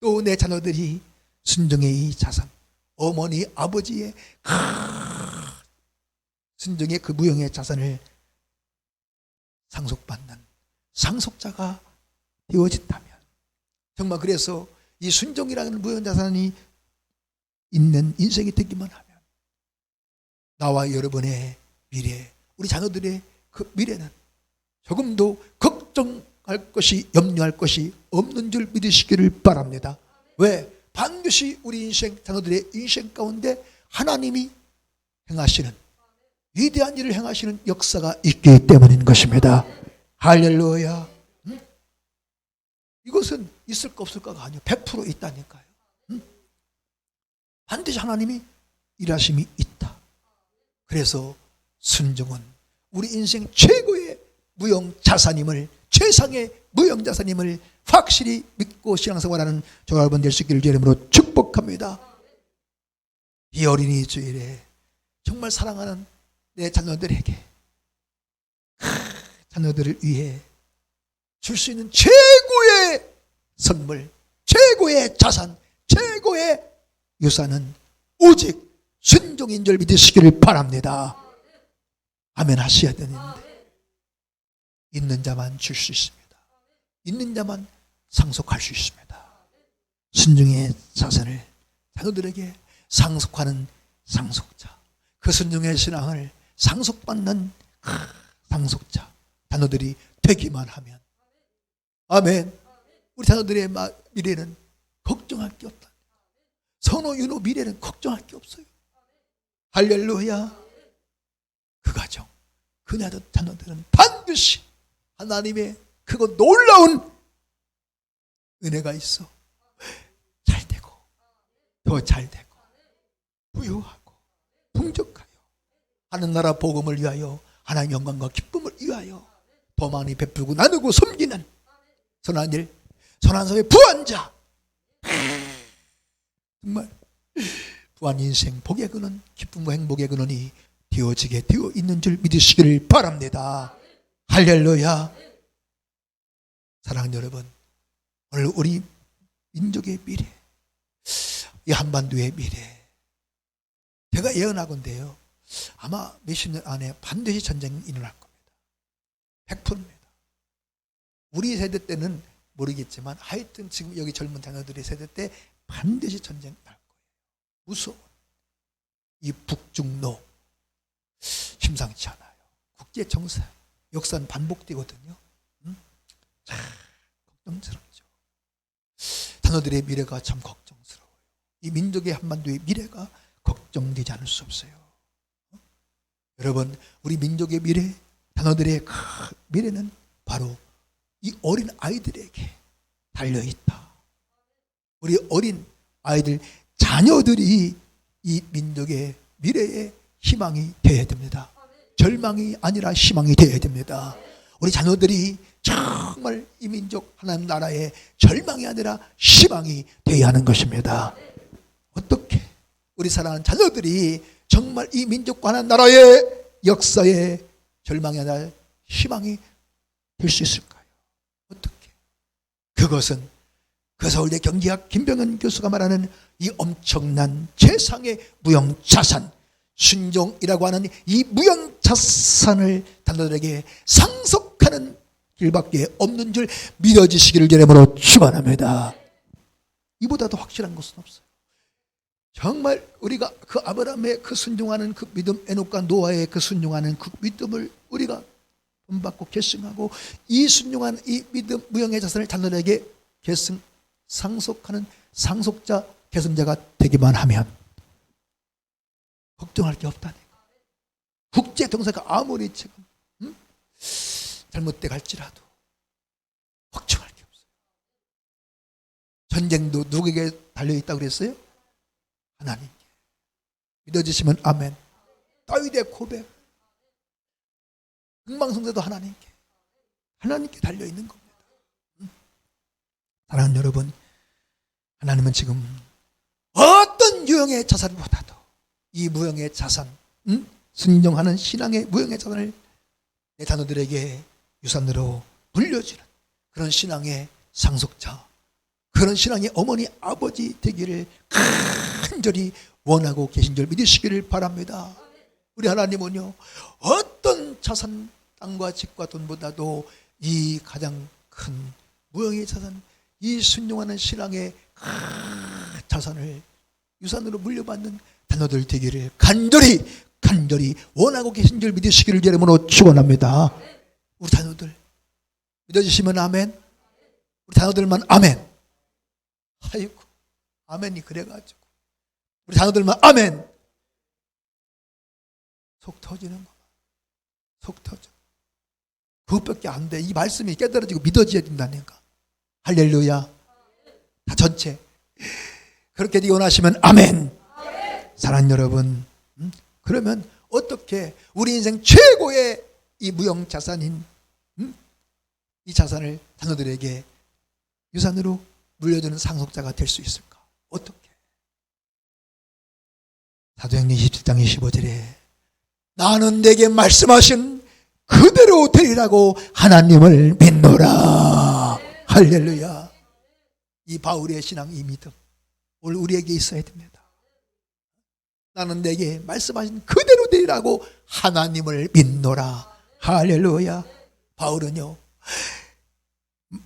또 내 자녀들이 순종의 이 자산, 어머니, 아버지의 순종의 그 무형의 자산을 상속받는 상속자가 되어진다면, 정말 그래서 이 순종이라는 무형자산이 있는 인생이 되기만 하면 나와 여러분의 미래, 우리 자녀들의 그 미래는 조금도 걱정할 것이, 염려할 것이 없는 줄 믿으시기를 바랍니다. 왜? 반드시 우리 인생, 자녀들의 인생 가운데 하나님이 행하시는 위대한 일을 행하시는 역사가 있기 때문인 것입니다. 할렐루야. 이것은 있을까 없을까가 아니에요. 100% 있다니까요. 반드시 하나님이 일하심이 있다. 그래서 순종은 우리 인생 최고의 무형자산임을, 최상의 무형자산임을 확실히 믿고 신앙생활하는 저와 여러분 될 수 있기를 이름으로 축복합니다. 이 어린이 주일에 정말 사랑하는 내 자녀들에게, 자녀들을 위해 줄 수 있는 최고의 선물, 최고의 자산, 최고의 유산은 오직 순종인 줄 믿으시기를 바랍니다. 아멘 하셔야 되는데 있는 자만 줄 수 있습니다. 있는 자만 상속할 수 있습니다. 순종의 자선을 자녀들에게 상속하는 상속자, 그 순종의 신앙을 상속받는 상속자 자녀들이 되기만 하면, 아멘. 우리 자녀들의 미래는 걱정할 게 없다. 선호, 윤호 미래는 걱정할 게 없어요. 할렐루야. 그 가정, 그 자녀들은 반드시 하나님의 그거 놀라운 은혜가 있어 잘 되고, 더 잘 되고, 부유하고 풍족하여 하늘나라 복음을 위하여, 하나님의 영광과 기쁨을 위하여 더 많이 베풀고 나누고 섬기는 선한 일, 선한 사회 부한 자, 정말 부한 인생 복의 근원, 기쁨과 행복의 근원이 되어지게 되어 있는 줄 믿으시기를 바랍니다. 할렐루야. 사랑하는 여러분, 오늘 우리 민족의 미래, 이 한반도의 미래, 제가 예언하건대요, 아마 몇십 년 안에 반드시 전쟁이 일어날 겁니다. 100%입니다. 우리 세대 때는 모르겠지만 하여튼 지금 여기 젊은 자녀들의 세대 때 반드시 전쟁 날 거예요. 무서워. 이 북중로 심상치 않아요. 국제 정세, 역사는 반복되거든요. 참 걱정스럽죠. 자녀들의 미래가 참 걱정스러워요. 이 민족의 한반도의 미래가 걱정되지 않을 수 없어요. 여러분, 우리 민족의 미래, 자녀들의 미래는 바로 이 어린 아이들에게 달려있다. 우리 어린 아이들, 자녀들이 이 민족의 미래의 희망이 되어야 됩니다. 절망이 아니라 희망이 되어야 됩니다. 우리 자녀들이 정말 이 민족 하나님 나라의 절망이 아니라 희망이 되어야 하는 것입니다. 어떻게 우리 사랑하는 자녀들이 정말 이 민족과 하나님 나라의 역사의 절망이 아니라 희망이 될 수 있을까요? 어떻게? 그것은 그 서울대 경기학 김병현 교수가 말하는 이 엄청난 최상의 무형자산, 순종이라고 하는 이 무형자산을 자녀들에게 상속하는 길밖에 없는 줄 믿어지시기를 여러분으로 축원합니다. 이보다 더 확실한 것은 없어요. 정말 우리가 그 아브라함의 그 순종하는 그 믿음, 에녹과 노아의 그 순종하는 그 믿음을 우리가 본받고 계승하고, 이 순종한 이 믿음 무형의 자산을 자녀들에게 상속하는 상속자, 계승자가 되기만 하면 걱정할 게 없다니까. 국제 정세가 아무리 지금 잘못돼 갈지라도 걱정할 게 없어요. 전쟁도 누구에게 달려있다고 그랬어요? 하나님께. 믿어지시면 아멘. 다윗의 고백, 흥망성쇠도 하나님께 달려있는 겁니다. 사랑하는 여러분, 하나님은 지금 어떤 유형의 자산보다도 이 무형의 자산, 순종하는 신앙의 무형의 자산을 내 자녀들에게 유산으로 물려주는 그런 신앙의 상속자, 그런 신앙의 어머니 아버지 되기를 간절히 원하고 계신 줄 믿으시기를 바랍니다. 우리 하나님은요, 어떤 자산, 땅과 집과 돈보다도 이 가장 큰 무형의 자산, 이 순종하는 신앙의 자산을 유산으로 물려받는 자녀들 되기를 간절히 원하고 계신 줄 믿으시기를 여러분으로 축원합니다. 우리 자녀들 믿어주시면 아멘. 우리 자녀들만 아멘. 아이고, 아멘이 그래가지고 우리 자녀들만 아멘. 속 터지는 거, 속 터져. 그것밖에 안 돼. 이 말씀이 깨달아지고 믿어져야 된다니까. 할렐루야. 다 전체 그렇게 원하시면 아멘. 사랑하는 여러분, 그러면 어떻게 우리 인생 최고의 이 무형 자산인 이 자산을 자녀들에게 유산으로 물려주는 상속자가 될 수 있을까? 어떻게? 사도행전 27장 25절에 나는 내게 말씀하신 그대로 되리라고 하나님을 믿노라. 할렐루야. 이 바울의 신앙, 이 믿음 오늘 우리에게 있어야 됩니다. 나는 내게 말씀하신 그대로 되리라고 하나님을 믿노라. 할렐루야. 바울은요,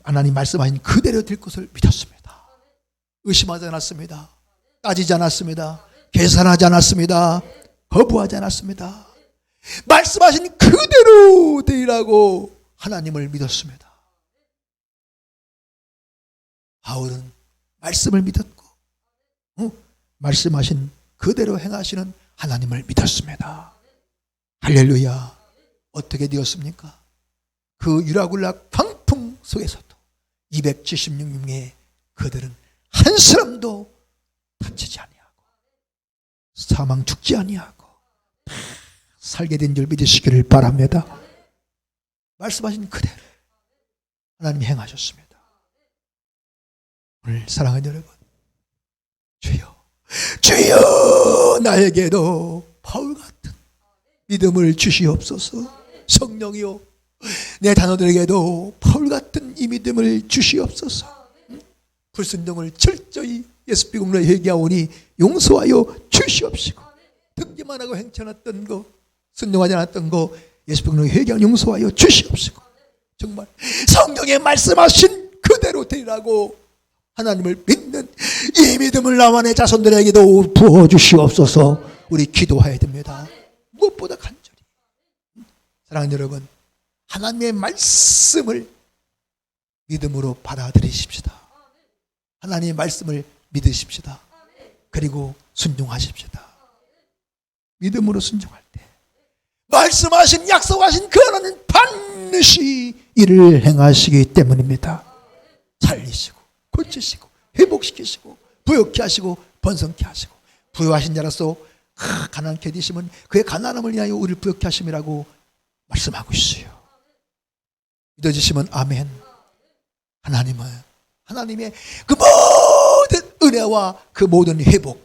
하나님 말씀하신 그대로 될 것을 믿었습니다. 의심하지 않았습니다. 따지지 않았습니다. 계산하지 않았습니다. 거부하지 않았습니다. 말씀하신 그대로 되리라고 하나님을 믿었습니다. 바울은 말씀을 믿었고 말씀하신 그대로 행하시는 하나님을 믿었습니다. 할렐루야. 어떻게 되었습니까? 그 유라굴라 광풍 속에서도 276명의 그들은 한 사람도 다치지 아니하고 사망 죽지 아니하고 살게 된 줄 믿으시기를 바랍니다. 말씀하신 그대로 하나님이 행하셨습니다. 오늘 사랑하는 여러분, 주여, 주여 나에게도 바울 같은 믿음을 주시옵소서. 성령이요, 내 단어들에게도 바울 같은 이 믿음을 주시옵소서. 불순종을 철저히 예수 비공로 회개하오니 용서하여 주시옵시고, 듣기만 하고 행치 않았던 거, 순종하지 않았던 거 예수 비공로 회개하오 용서하여 주시옵시고, 정말 성경에 말씀하신 그대로 되리라고 하나님을 믿는 이 믿음을 나와 내 자손들에게도 부어주시옵소서. 우리 기도해야 됩니다. 무엇보다 간절히. 사랑하는 여러분, 하나님의 말씀을 믿음으로 받아들이십시다. 하나님의 말씀을 믿으십시다. 그리고 순종하십시다. 믿음으로 순종할 때 말씀하신, 약속하신 그 하나님 반드시 일을 행하시기 때문입니다. 살리시고 고치시고 회복시키시고 부욕케 하시고 번성케 하시고, 부요하신 자로서 가난케 되시면 그의 가난함을 위하여 우리를 부욕케 하심이라고 말씀하고 있어요. 믿어주시면 아멘. 하나님은 하나님의 그 모든 은혜와 그 모든 회복,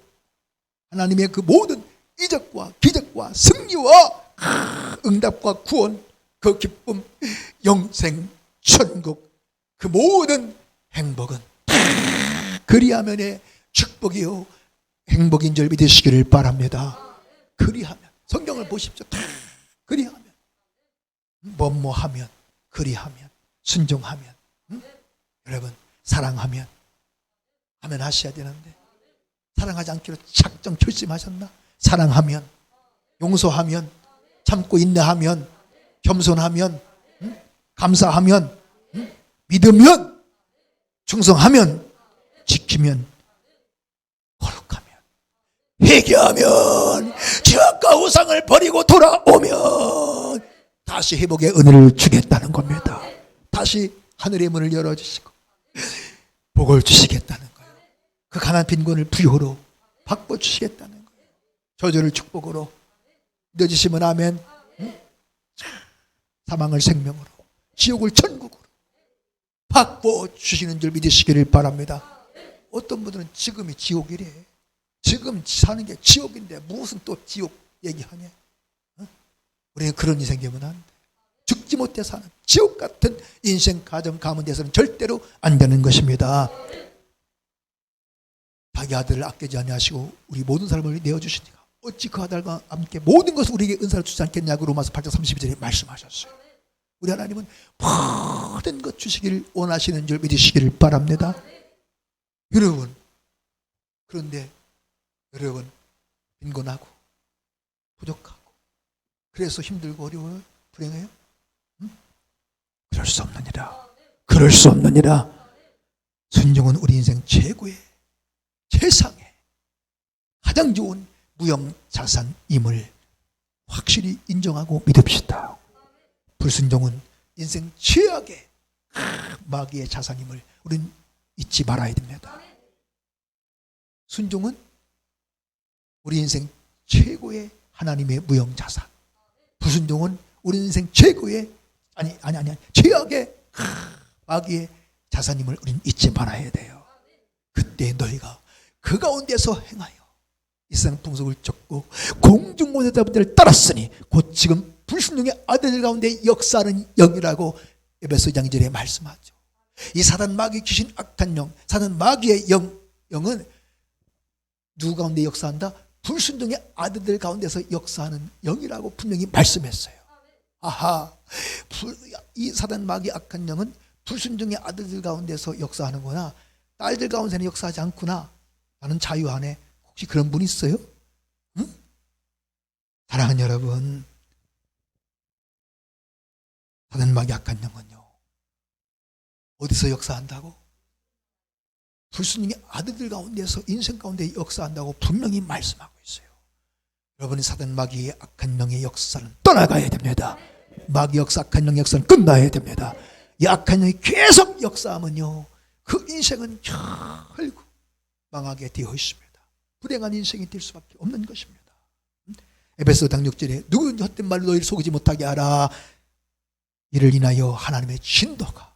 하나님의 그 모든 이적과 기적과 승리와 응답과 구원, 그 기쁨, 영생, 천국, 그 모든 행복은 그리하면의 축복이요 행복인 줄 믿으시기를 바랍니다. 그리하면, 성경을 보십시오. 그리하면, 뭐뭐하면, 그리하면, 순종하면, 여러분 사랑하면, 하면 하셔야 되는데 사랑하지 않기로 작정 결심하셨나? 사랑하면, 용서하면, 참고 인내하면, 겸손하면, 감사하면, 믿으면, 충성하면, 지키면, 거룩하면, 회개하면, 죄악과 우상을 버리고 돌아오면 다시 회복의 은혜를 주겠다는 겁니다. 다시 하늘의 문을 열어주시고 복을 주시겠다는 거예요. 그 가난 빈곤을 부요로 바꿔주시겠다는 거예요. 저주를 축복으로. 믿어주시면 아멘. 사망을 생명으로, 지옥을 천국으로 바꿔주시는 줄 믿으시기를 바랍니다. 어떤 분들은 지금이 지옥이래. 지금 사는 게 지옥인데 무슨 또 지옥 얘기하냐. 우리는 그런 인생 되면 안 돼. 죽지 못해 사는 지옥 같은 인생, 가정, 가문 돼서는 절대로 안 되는 것입니다. 자기 아들을 아끼지 아니하시고 우리 모든 사람을 내어주시니까 어찌 그 아들과 함께 모든 것을 우리에게 은사를 주지 않겠냐고 로마서 8장 32절에 말씀하셨어요. 우리 하나님은 모든 것 주시기를 원하시는 줄 믿으시기를 바랍니다. 여러분, 그런데 여러분 빈곤하고 부족하고 그래서 힘들고 어려워요? 불행해요? 그럴 수 없느니라. 그럴 수 없느니라. 순종은 우리 인생 최고의, 세상에 가장 좋은 무형자산임을 확실히 인정하고 믿읍시다. 불순종은 인생 최악의 마귀의 자산임을 우리는 잊지 말아야 됩니다. 순종은 우리 인생 최고의 하나님의 무형자산, 불순종은 우리 인생 최고의 최악의 마귀의 자산임을 우리는 잊지 말아야 돼요. 그때 너희가 그 가운데서 행하여 이 세상 풍속을 쫓고 공중모자자들을 따랐으니 곧 지금 불순종의 아들 가운데 역사하는 영이라고 에베소 2장 2절에 말씀하죠. 이 사단 마귀 귀신 악한 영, 사단 마귀의 영은 누구 가운데 역사한다? 불순종의 아들들 가운데서 역사하는 영이라고 분명히 말씀했어요. 아하, 이 사단 마귀 악한 영은 불순종의 아들들 가운데서 역사하는구나, 딸들 가운데는 역사하지 않구나, 나는 자유 안에. 혹시 그런 분 있어요? 응? 사랑하는 여러분, 사단 마귀 악한 영은요, 어디서 역사한다고? 불순종의 아들들 가운데서, 인생 가운데 역사한다고 분명히 말씀하고 있어요. 여러분이 사단 마귀의 악한 영의 역사는 떠나가야 됩니다. 마귀 역사, 악한 영의 역사는 끝나야 됩니다. 이 악한 영이 계속 역사하면요, 그 인생은 결국 망하게 되어 있습니다. 불행한 인생이 될 수밖에 없는 것입니다. 에베소서 6절에 누구든지 헛된 말로 너희를 속이지 못하게 하라. 이를 인하여 하나님의 진노가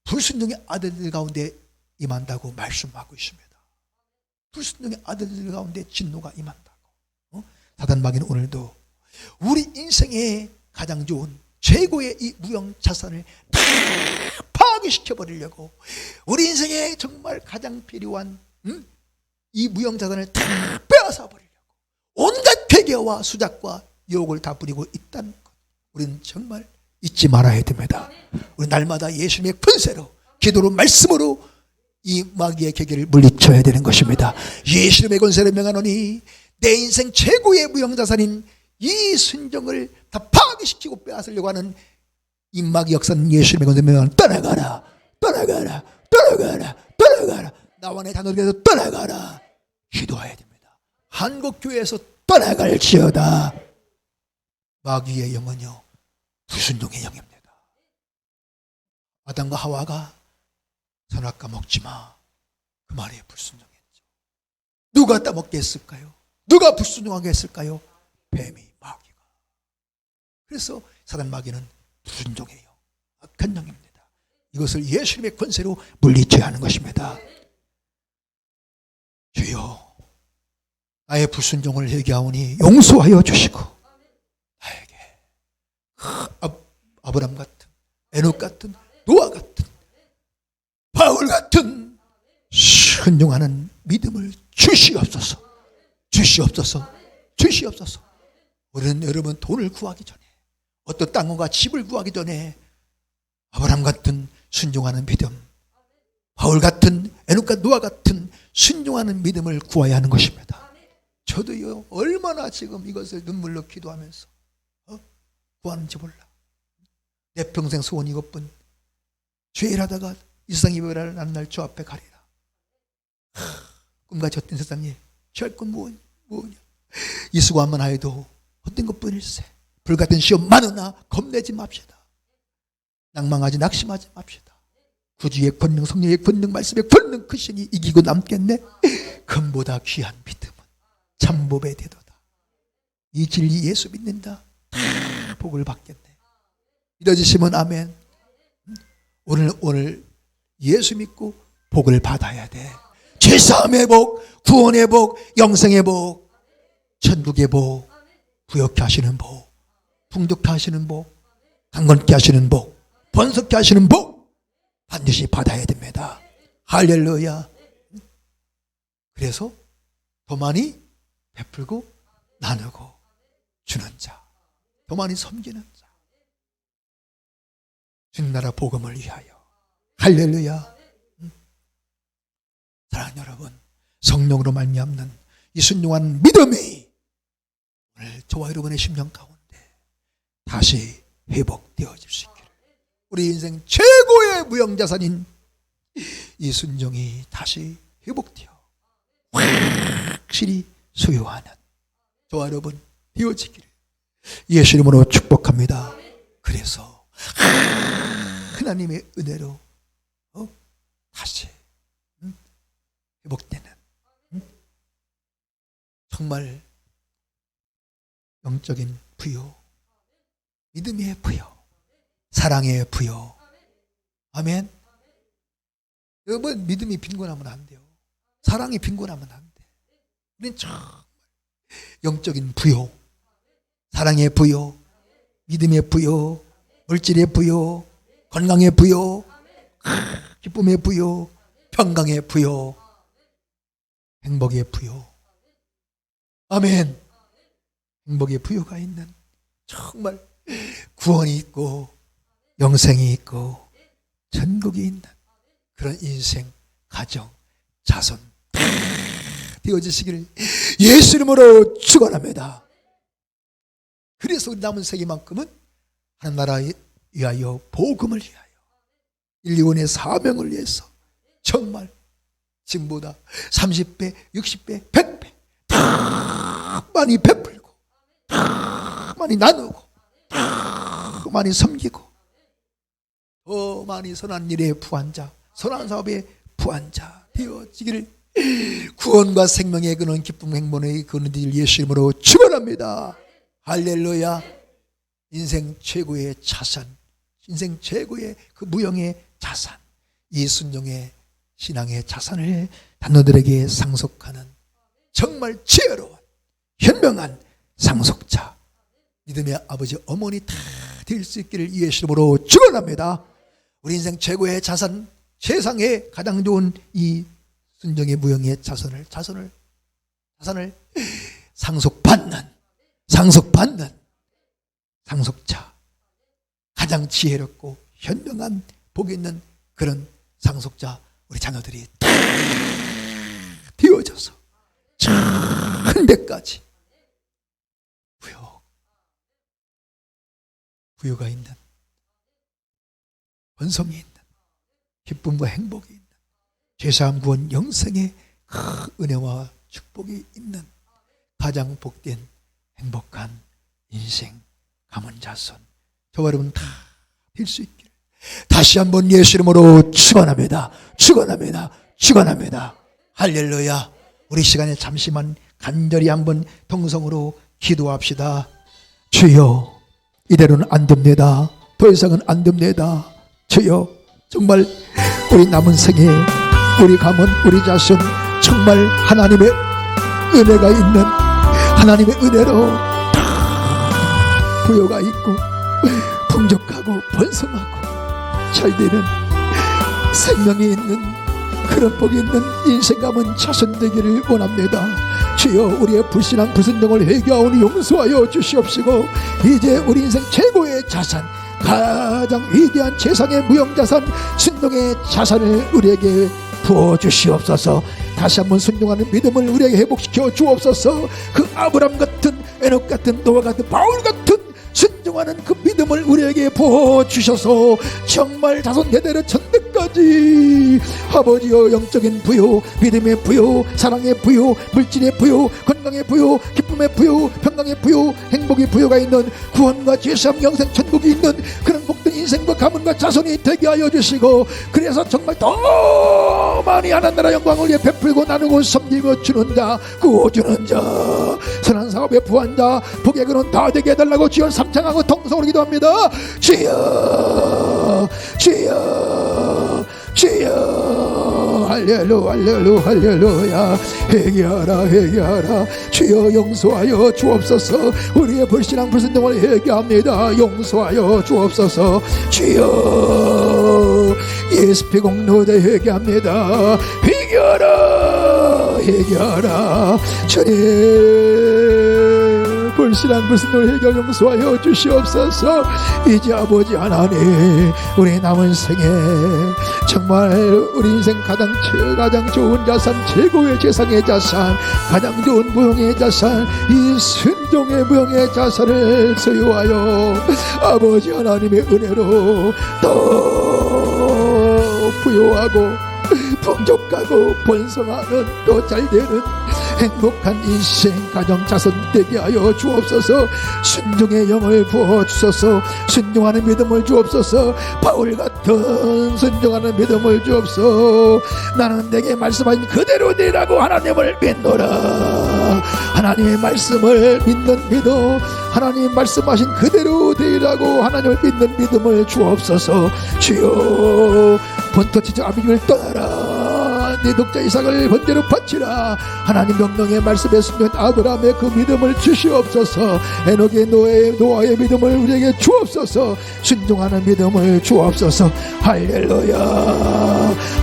불순종의 아들들 가운데 임한다고 말씀하고 있습니다. 불순종의 아들들 가운데 진노가 임한다고. 사단 마귀는 오늘도 우리 인생에 가장 좋은 최고의 이 무형 자산을 다 파괴시켜 버리려고, 우리 인생에 정말 가장 필요한 이 무형 자산을 다 빼앗아 버리려고 온갖 괴계와 수작과 유혹을 다 부리고 있다는 것, 우리는 정말 잊지 말아야 됩니다. 우리 날마다 예수님의 권세로, 기도로, 말씀으로 이 마귀의 괴계를 물리쳐야 되는 것입니다. 예수님의 권세를 명하노니 내 인생 최고의 무형자산인 이 순종을 다 파괴시키고 빼앗으려고 하는 이 마귀 역사는 예수님의 권세를 명하노니 떠나가라, 떠나가라, 떠나가라, 떠나가라. 나와 내 자녀들에게서 떠나가라. 기도해야 됩니다. 한국교회에서 떠나갈지어다. 마귀의 영은요, 불순종의 영입니다. 아담과 하와가 선악과 먹지 마, 그 말에 불순종했죠. 누가 따먹게 했을까요? 누가 불순종하게 했을까요? 뱀이, 마귀가. 그래서 사단 마귀는 불순종의 영, 악한 영입니다. 이것을 예수님의 권세로 물리쳐야 하는 것입니다. 주여, 나의 불순종을 회개하오니 용서하여 주시고 나에게 아브람 같은, 에녹 같은, 노아 같은, 바울 같은 순종하는 믿음을 주시옵소서. 주시옵소서. 주시옵소서. 우리는 여러분 돈을 구하기 전에, 어떤 땅과 집을 구하기 전에 아브람 같은 순종하는 믿음, 바울 같은, 에녹과 노아 같은 순종하는 믿음을 구해야 하는 것입니다. 저도요, 얼마나 지금 이것을 눈물로 기도하면서 구하는지 몰라. 내 평생 소원 이것뿐. 죄를 하다가 이 세상 이별을 나는 날 주 앞에 가리라. 꿈같이 헛된 세상에 취할 건 뭐냐. 이수고한만 하여도 헛된 것뿐일세. 불같은 시험 많으나 겁내지 맙시다. 낭망하지, 낙심하지 맙시다. 구주의 권능, 성령의 권능, 말씀의 권능, 그 신이 이기고 남겠네. 금보다 귀한 믿음은 참복의 대도다. 이 진리 예수 믿는다, 다 복을 받겠네. 믿어주시면 아멘. 오늘 예수 믿고 복을 받아야 돼. 죄사함의 복, 구원의 복, 영생의 복, 천국의 복, 부욕케 하시는 복, 풍족케 하시는 복, 강건케 하시는 복, 번성케 하시는 복 반드시 받아야 됩니다. 할렐루야. 그래서 더 많이 베풀고 나누고 주는 자, 더 많이 섬기는 자, 주님 나라 복음을 위하여. 할렐루야. 사랑하는 여러분, 성령으로 말미암는 이 순종한 믿음이 오늘 저와 여러분의 심령 가운데 다시 회복되어질 수 있기를, 우리 인생 최고의 무형자산인 이 순종이 다시 회복되어 확실히 소유하는 저와 여러분 되어지기를 예수 이름으로 축복합니다. 그래서 하나님의 은혜로 다시 회복되는 정말 영적인 부요, 믿음의 부요, 사랑의 부요. 아멘. 여러분, 믿음이 빈곤하면 안 돼요. 사랑이 빈곤하면 안 돼. 우리는 정말 영적인 부요, 사랑의 부요, 믿음의 부요, 물질의 부요, 건강의 부요, 기쁨의 부요, 평강의 부요, 행복의 부요. 아멘. 행복의 부요가 있는 정말 구원이 있고 영생이 있고 천국이 있는 그런 인생, 가정, 자손 되어지시기를 예수 이름으로 축원합니다. 그래서 우리 남은 세기만큼은 하나님 나라에 위하여, 복음을 위하여, 인류원의 사명을 위해서 정말 지금보다 30배, 60배, 100배 다 많이 베풀고 다 많이 나누고 다 많이 섬기고 더 많이 선한 일에 부한자, 선한 사업에 부한자 되어지기를 구원과 생명의 그는 기쁨 행복의 그는 예수 이름으로 축원합니다. 할렐루야. 인생 최고의 자산, 인생 최고의 그 무형의 자산, 이 순종의 신앙의 자산을 단노들에게 상속하는 정말 지혜로운 현명한 상속자, 믿음의 아버지 어머니 다 될 수 있기를 예수 이름으로 축원합니다. 우리 인생 최고의 자산, 세상에 가장 좋은 이 순종의 무형의 자산을 상속받는 상속자, 가장 지혜롭고 현명한 복이 있는 그런 상속자 우리 자녀들이 다 되어져서 100가지 부유가 있는, 번성이 있는, 기쁨과 행복이 있는, 죄사함 구원 영생의 은혜와 축복이 있는 가장 복된 행복한 인생 가문 자손 저와 여러분 다 될 수 있기를 다시 한번 예수 이름으로 축원합니다. 축원합니다. 축원합니다. 할렐루야. 우리 시간에 잠시만 간절히 한번 동성으로 기도합시다. 주여, 이대로는 안 됩니다. 더 이상은 안 됩니다. 주여, 정말 우리 남은 생에 우리 가문, 우리 자손 정말 하나님의 은혜가 있는, 하나님의 은혜로 다 부여가 있고 풍족하고 번성하고 잘되는 생명이 있는 그런 복이 있는 인생 가문 자손 되기를 원합니다. 주여, 우리의 불신앙 불순종을 회개하오니 용서하여 주시옵시고 이제 우리 인생 최고의 자산, 가장 위대한 세상의 무형자산 순종의 자산을 우리에게 부어주시옵소서. 다시 한번 순종하는 믿음을 우리에게 회복시켜 주옵소서. 그 아브람 같은, 에녹 같은, 노아 같은, 바울 같은 순종하는 그 믿음을 우리에게 부어주셔서 정말 자손 대대로 천대까지 아버지여 영적인 부요, 믿음의 부요, 사랑의 부요, 물질의 부요, 건강의 부요, 기쁨의 부요, 평강의 부요, 행복의 부요가 있는 구원과 죄사함 영생 천국이 있는 그런 복된 인생과 가문과 자손이 되게 하여 주시고 그래서 정말 더 많이 하나님 나라 영광을 위해 베풀고 나누고 섬기고 주는 자, 구워주는 자, 선한 사업에 부한 자, 복의 근원 다 되게 해달라고 주여 삼창하고 통성으로 기도합니다. 주여, 주여, 주여, 할렐루야, 할렐루야, 할렐루야. 회개하라, 회개하라. 주여 용서하여 주옵소서. 우리의 불신앙 불순종을 회개합니다. 용서하여 주옵소서. 주여, 예수피 공로대 회개합니다. 회개하라, 회개하라. 주님, 불신앙 불순종을 회개 용서하여 주시옵소서. 이제 아버지 하나님, 우리 남은 생에 정말 우리 인생 가장 좋은 자산, 최고의 세상의 자산, 가장 좋은 무형의 자산, 이 순종의 무형의 자산을 소유하여 아버지 하나님의 은혜로 더 부요하고 풍족하고 번성하는 또 잘되는 행복한 인생 가정 자손 되게 하여 주옵소서. 순종의 영을 부어주소서. 순종하는 믿음을 주옵소서. 바울 같은 순종하는 믿음을 주옵소서. 나는 내게 말씀하신 그대로 되라고 하나님을 믿노라. 하나님의 말씀을 믿는 믿음, 하나님 말씀하신 그대로 되라고 하나님을 믿는 믿음을 주옵소서. 주여, 본토지적 아비를 떠나라. 네 독자 이삭을 번제로 바치라. 하나님 명령의 말씀에 순종한 아브라함의 그 믿음을 주시옵소서. 에녹의 노아의 믿음을 우리에게 주옵소서. 순종하는 믿음을 주옵소서. 할렐루야,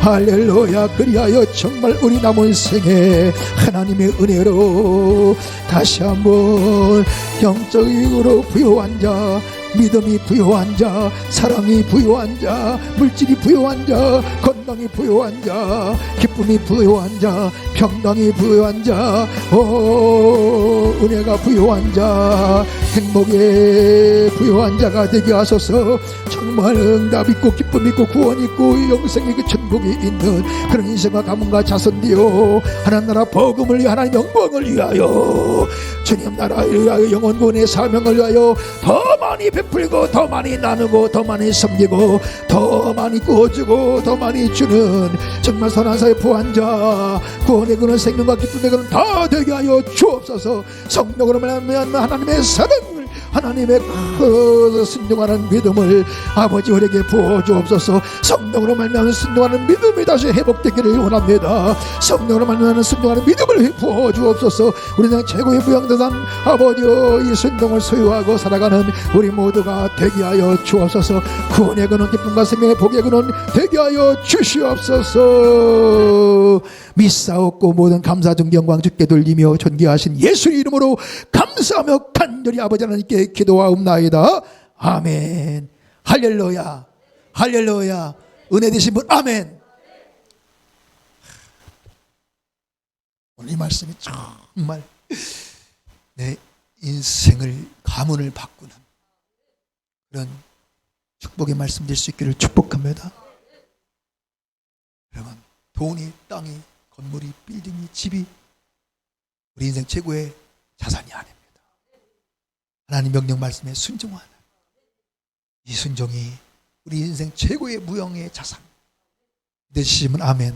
할렐루야. 그리하여 정말 우리 남은 생에 하나님의 은혜로 다시 한번 영적으로 부요한 자, 믿음이 부요한 자, 사랑이 부요한 자, 물질이 부요한 자, 건강이 부요한 자, 기쁨이 부요한 자, 평강이 부요한 자, 은혜가 부요한 자, 행복에 부요한 자가 되게 하소서. 정말 응답 있고 기쁨 있고 구원 있고 영생의 그 천국이 있는 그런 인생과 가문과 자손되어 하나님 나라 복음을 위하여, 하나님 영광을 위하여, 주님 나라를 위하여, 영혼구원의 사명을 위하여 더 많이 베풀고 더 많이 나누고 더 많이 섬기고 더 많이 구워주고 더 많이 주는 정말 선한 사의 부한자, 구원의 그는 생명과 기쁨의 그는 다 되게 하여 주옵소서. 성령으로 말하면 하나님의 사랑을, 하나님의 그 순종하는 믿음을 아버지 우리에게 부어주옵소서. 성령으로 말미암아 순종하는 믿음이 다시 회복되기를 원합니다. 성령으로 말미암아 순종하는 믿음을 부어주옵소서. 우리는 최고의 부양대단 아버지여, 이 순종을 소유하고 살아가는 우리 모두가 되게 하여 주옵소서. 구원의 근원 기쁨과 생명의 복의 근원 되게 하여 주시옵소서. 믿사옵고 모든 감사 존경광 주께 돌리며 존귀하신 예수의 이름으로 감사하며 간절히 아버지 하나님께 기도하옵나이다. 아멘. 할렐루야, 할렐루야. 은혜 되신 분 아멘. 오늘 이 말씀이 정말 내 인생을 가문을 바꾸는 그런 축복의 말씀 될 수 있기를 축복합니다. 여러분, 돈이, 땅이, 건물이, 빌딩이, 집이 우리 인생 최고의 자산이 아닙니다. 하나님 명령 말씀에 순종하는 이 순종이 우리 인생 최고의 무형의 자산 되시면 아멘.